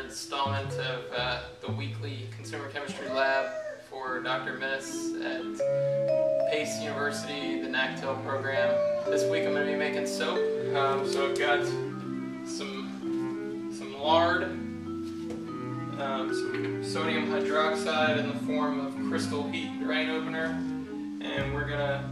installment of the weekly Consumer Chemistry Lab for Dr. Miss at Pace University, the NACTEL program. This week I'm going to be making soap. So I've got some lard, some sodium hydroxide in the form of crystal heat drain opener, and we're going to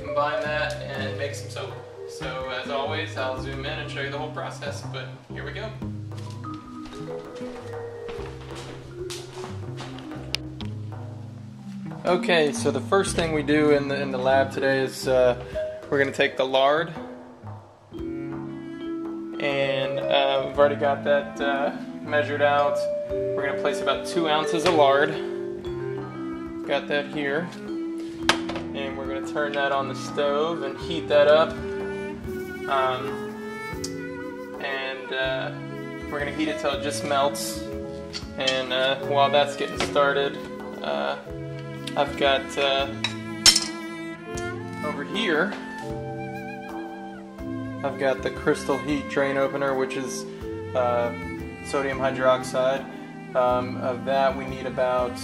combine that and make some soap. So as always, I'll zoom in and show you the whole process, but here we go. Okay, so the first thing we do in the lab today is we're going to take the lard, and we've already got that measured out. We're going to place about 2 ounces of lard. Got that here, and we're going to turn that on the stove and heat that up. We're going to heat it till it just melts, and while that's getting started, I've got over here, I've got the crystal heat drain opener, which is sodium hydroxide. Of that we need about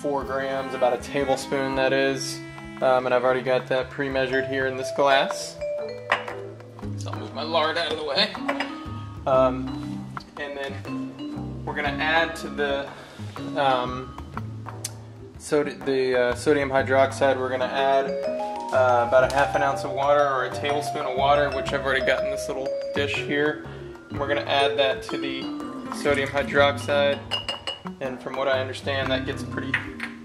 4 grams, about a tablespoon that is, and I've already got that pre-measured here in this glass. So I'll move my lard out of the way. And then we're going to add to the sodium hydroxide, we're going to add about a ½ ounce of water or a tablespoon of water, which I've already got in this little dish here. And we're going to add that to the sodium hydroxide, and from what I understand that gets pretty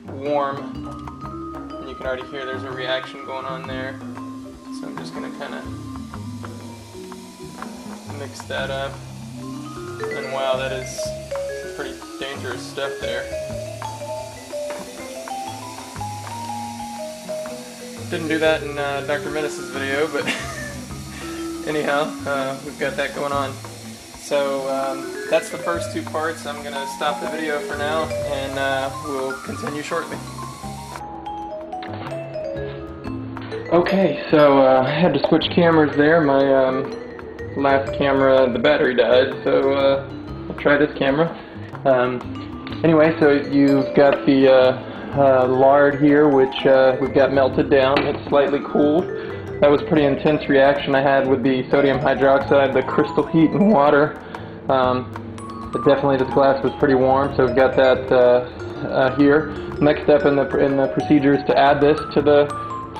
warm, and you can already hear there's a reaction going on there. So I'm just going to kind of mix that up, and wow, that is some pretty dangerous stuff there. Didn't do that in Dr. Menace's video, but anyhow, we've got that going on. So that's the first 2 parts. I'm going to stop the video for now, and we'll continue shortly. Okay, so I had to switch cameras there. My last camera, the battery died, so I'll try this camera. Anyway, so you've got the lard here, which we've got melted down. It's slightly cooled. That was a pretty intense reaction I had with the sodium hydroxide, the crystal heat and water. But definitely this glass was pretty warm, so we've got that here. Next step in the procedure is to add this to the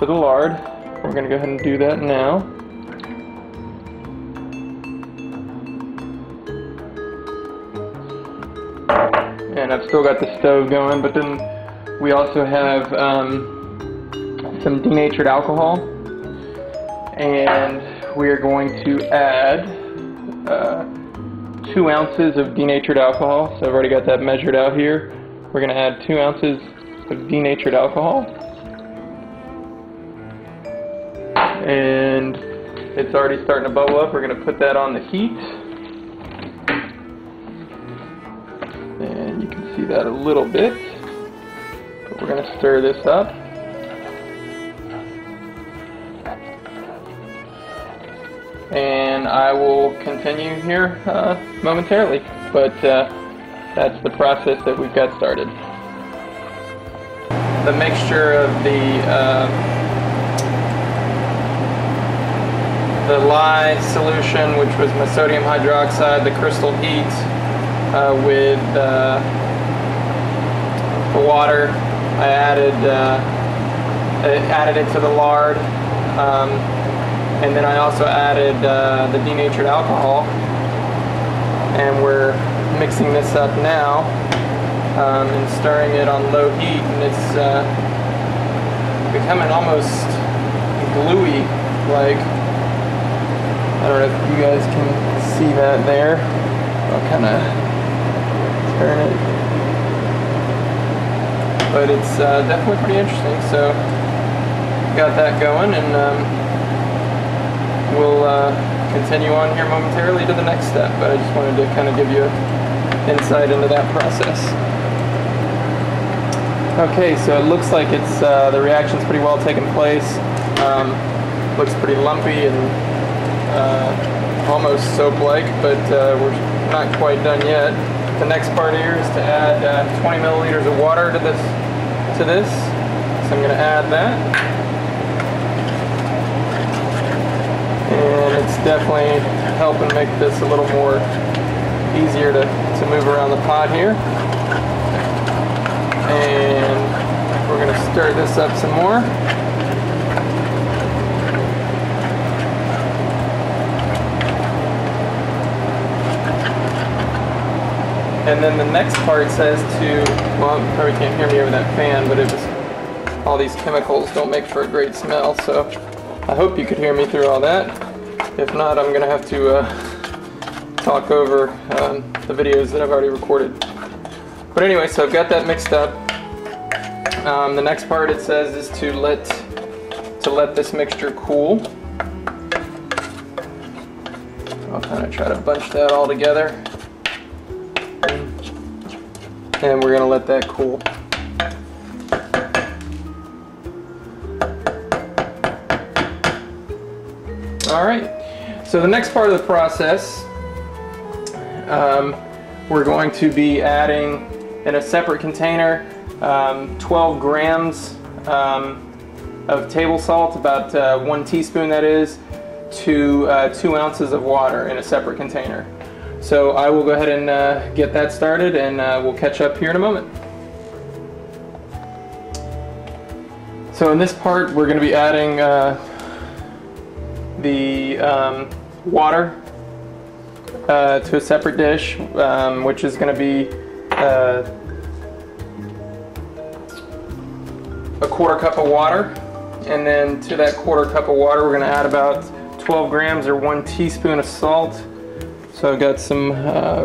lard. We're going to go ahead and do that now. And I've still got the stove going, but then we also have some denatured alcohol, and we are going to add 2 ounces of denatured alcohol. So I've already got that measured out here. We're going to add 2 ounces of denatured alcohol, and it's already starting to bubble up. We're going to put that on the heat, and you can see that a little bit. We're going to stir this up, and I will continue here momentarily, but that's the process that we've got started. The mixture of the lye solution, which was my sodium hydroxide, the crystal heat, with the water. I added it to the lard, and then I also added the denatured alcohol, and we're mixing this up now and stirring it on low heat, and it's becoming almost gluey, like, I don't know if you guys can see that there. I'll kind of turn it. But it's definitely pretty interesting, so got that going, and we'll continue on here momentarily to the next step, but I just wanted to kind of give you insight into that process. Okay, so it looks like it's the reaction's pretty well taken place. Looks pretty lumpy and almost soap-like, but we're not quite done yet. The next part here is to add 20 milliliters of water to this. So I'm going to add that. And it's definitely helping make this a little more easier to move around the pot here. And we're going to stir this up some more. And then the next part says to, well, you probably can't hear me over that fan, but it was, all these chemicals don't make for a great smell, so I hope you could hear me through all that. If not, I'm going to have to talk over the videos that I've already recorded. But anyway, so I've got that mixed up. The next part it says is to let this mixture cool. I'll kind of try to bunch that all together. And we're going to let that cool. Alright, so the next part of the process, we're going to be adding in a separate container 12 grams of table salt, about 1 teaspoon that is, to 2 ounces of water in a separate container. So I will go ahead and get that started, and we'll catch up here in a moment. So in this part we're going to be adding the water to a separate dish, which is going to be a quarter cup of water, and then to that quarter cup of water we're going to add about 12 grams or 1 teaspoon of salt. So I've got some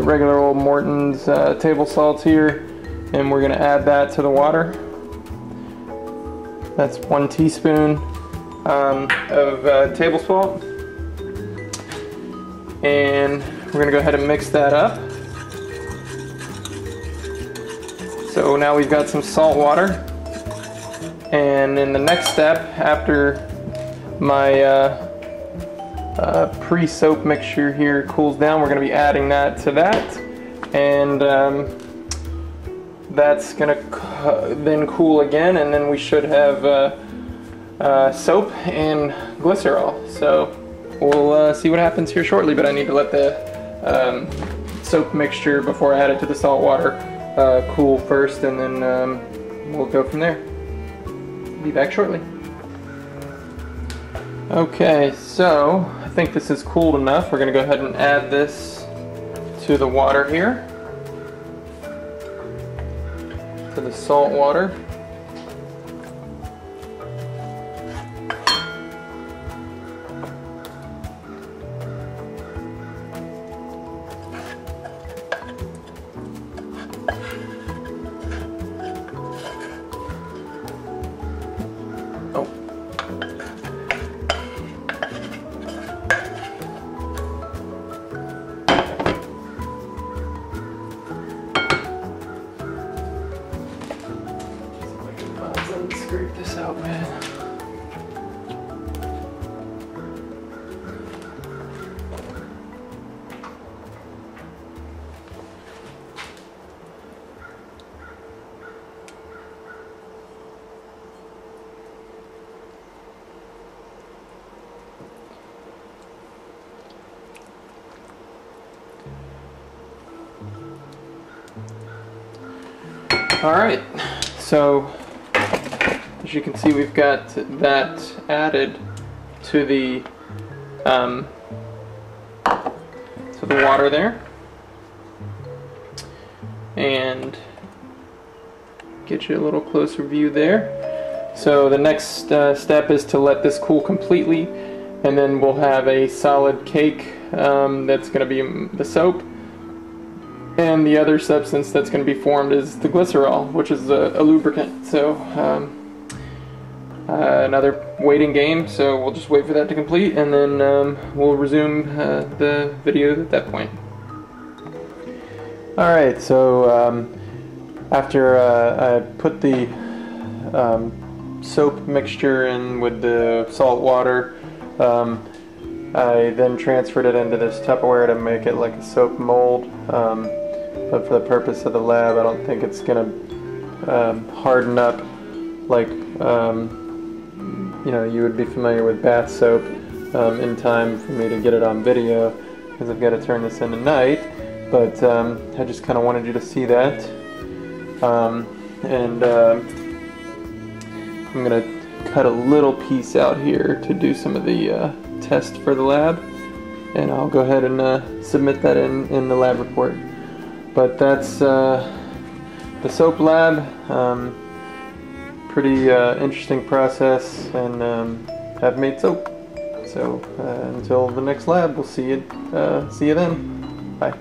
regular old Morton's table salt here, and we're going to add that to the water. That's 1 teaspoon of table salt. And we're going to go ahead and mix that up. So now we've got some salt water. And in the next step, after my pre-soap mixture here cools down, we're going to be adding that to that, and that's going to then cool again, and then we should have soap and glycerol. So we'll see what happens here shortly, but I need to let the soap mixture, before I add it to the salt water, cool first, and then we'll go from there. Be back shortly. Okay, so I think this is cooled enough. We're going to go ahead and add this to the water here, to the salt water. Oh. Scrape this out, man. All right, so as you can see, we've got that added to the water there, and get you a little closer view there. So the next step is to let this cool completely, and then we'll have a solid cake that's going to be the soap. And the other substance that's going to be formed is the glycerol, which is a lubricant. So another waiting game, so we'll just wait for that to complete, and then we'll resume the video at that point. Alright, so after I put the soap mixture in with the salt water, I then transferred it into this Tupperware to make it like a soap mold, but for the purpose of the lab I don't think it's going to harden up like you know, you would be familiar with bath soap in time for me to get it on video, because I've got to turn this in tonight. But I just kind of wanted you to see that, and I'm going to cut a little piece out here to do some of the test for the lab, and I'll go ahead and submit that in the lab report. But that's the soap lab. Pretty interesting process, and have made soap. So until the next lab, we'll see you then. Bye.